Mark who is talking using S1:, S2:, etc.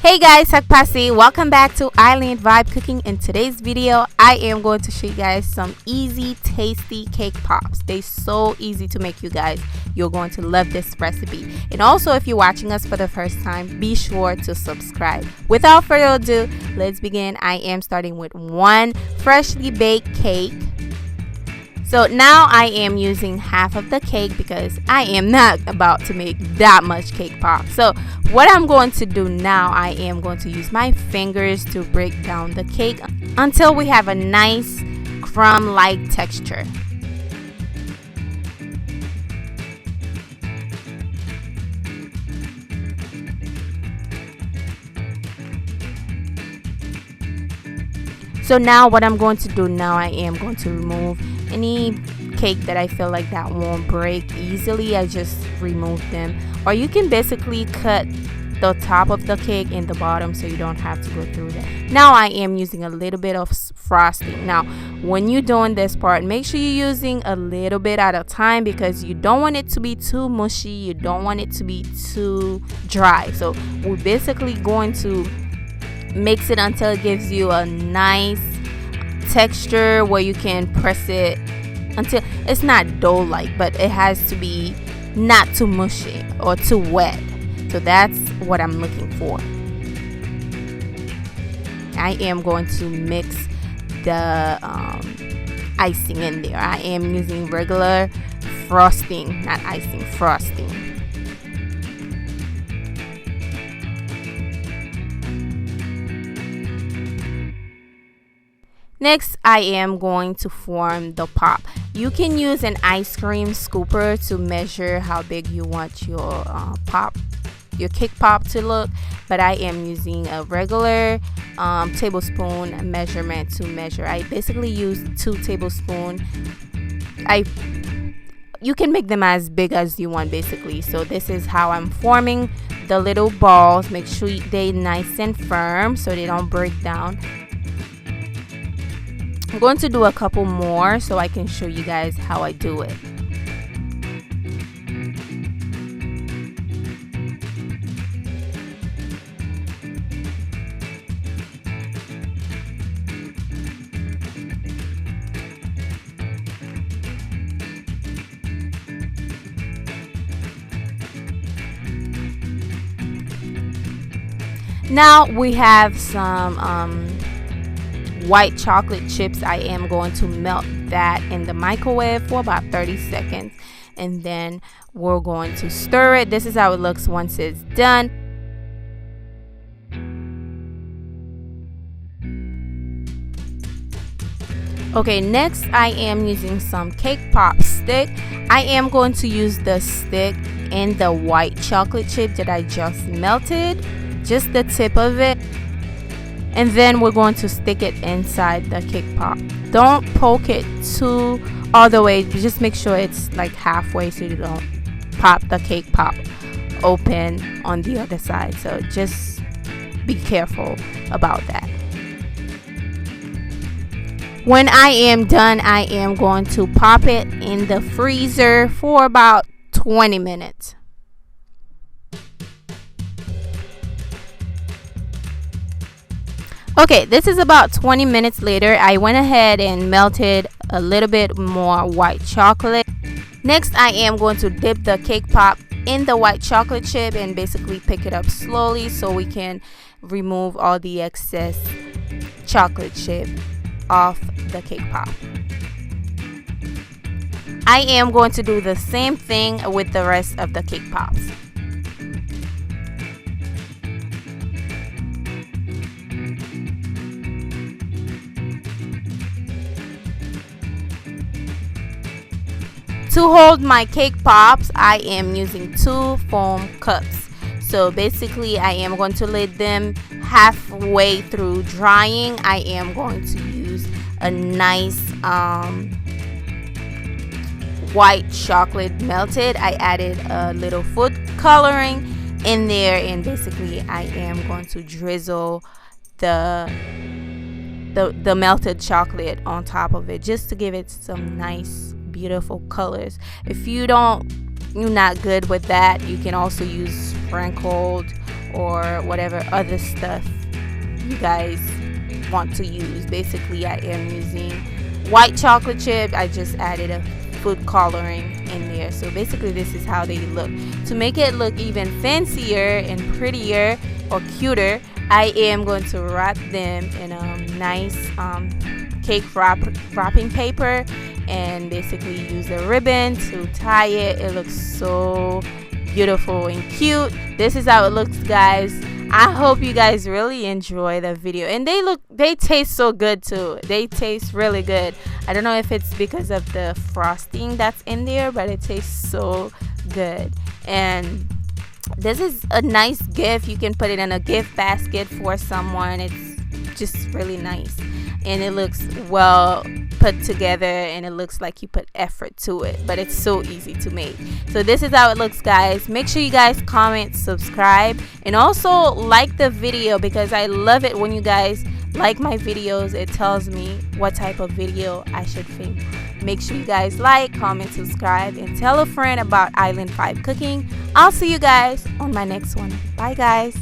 S1: Hey guys, Hakpasi, welcome back to Island Vibe Cooking. In today's video, I am going to show you guys some easy, tasty cake pops. They're so easy to make, you guys. You're going to love this recipe. And also, if you're watching us for the first time, be sure to subscribe. Without further ado, let's begin. I am starting with one freshly baked cake. So now I am using half of the cake because I am not about to make that much cake pop. So what I'm going to do now, I am going to use my fingers to break down the cake until we have a nice crumb-like texture. So now what I'm going to do now, I am going to remove any cake that I feel like that won't break easily. I just remove them, or you can basically cut the top of the cake and the bottom so you don't have to go through that. Now I am using a little bit of frosting. Now when you're doing this part, make sure you're using a little bit at a time because you don't want it to be too mushy, you don't want it to be too dry. So we're basically going to mix it until it gives you a nice texture where you can press it until it's not dough-like, but it has to be not too mushy or too wet. So that's what I'm looking for. I am going to mix the icing in there. I am using regular frosting, not icing, frosting. Next, I am going to form the pop. You can use an ice cream scooper to measure how big you want your cake pop to look, but I am using a regular tablespoon measurement to measure. I basically use 2 tablespoons. You can make them as big as you want basically. So this is how I'm forming the little balls. Make sure they're nice and firm so they don't break down. I'm going to do a couple more so I can show you guys how I do it. Now we have some white chocolate chips. I am going to melt that in the microwave for about 30 seconds, and then we're going to stir it. This is how it looks once it's done. Okay, next I am using some cake pop stick. I am going to use the stick in the white chocolate chip that I just melted, just the tip of it. And then we're going to stick it inside the cake pop. Don't poke it too all the way. Just make sure it's like halfway so you don't pop the cake pop open on the other side. So just be careful about that. When I am done, I am going to pop it in the freezer for about 20 minutes. Okay, this is about 20 minutes later. I went ahead and melted a little bit more white chocolate. Next, I am going to dip the cake pop in the white chocolate chip and basically pick it up slowly so we can remove all the excess chocolate chip off the cake pop. I am going to do the same thing with the rest of the cake pops. To hold my cake pops, I am using 2 foam cups. So basically I am going to let them halfway through drying. I am going to use a nice white chocolate melted. I added a little food coloring in there, and basically I am going to drizzle the melted chocolate on top of it just to give it some nice beautiful colors. If you're not good with that, you can also use sprinkled or whatever other stuff you guys want to use. Basically, I am using white chocolate chip. I just added a food coloring in there. So basically this is how they look. To make it look even fancier and prettier or cuter, I am going to wrap them in a nice cake wrapping paper, and basically use a ribbon to tie it. It looks so beautiful and cute. This is how it looks, guys. I hope you guys really enjoy the video, and they taste so good too. They taste really good. I don't know if it's because of the frosting that's in there, but it tastes so good. And this is a nice gift. You can put it in a gift basket for someone. It's just really nice, and it looks well put together, and it looks like you put effort to it, but it's so easy to make. So this is how it looks, guys. Make sure you guys comment, subscribe, and also like the video, because I love it when you guys like my videos. It tells me what type of video I should film. Make sure you guys like, comment, subscribe, and tell a friend about Island 5 cooking. I'll see you guys on my next one. Bye, guys.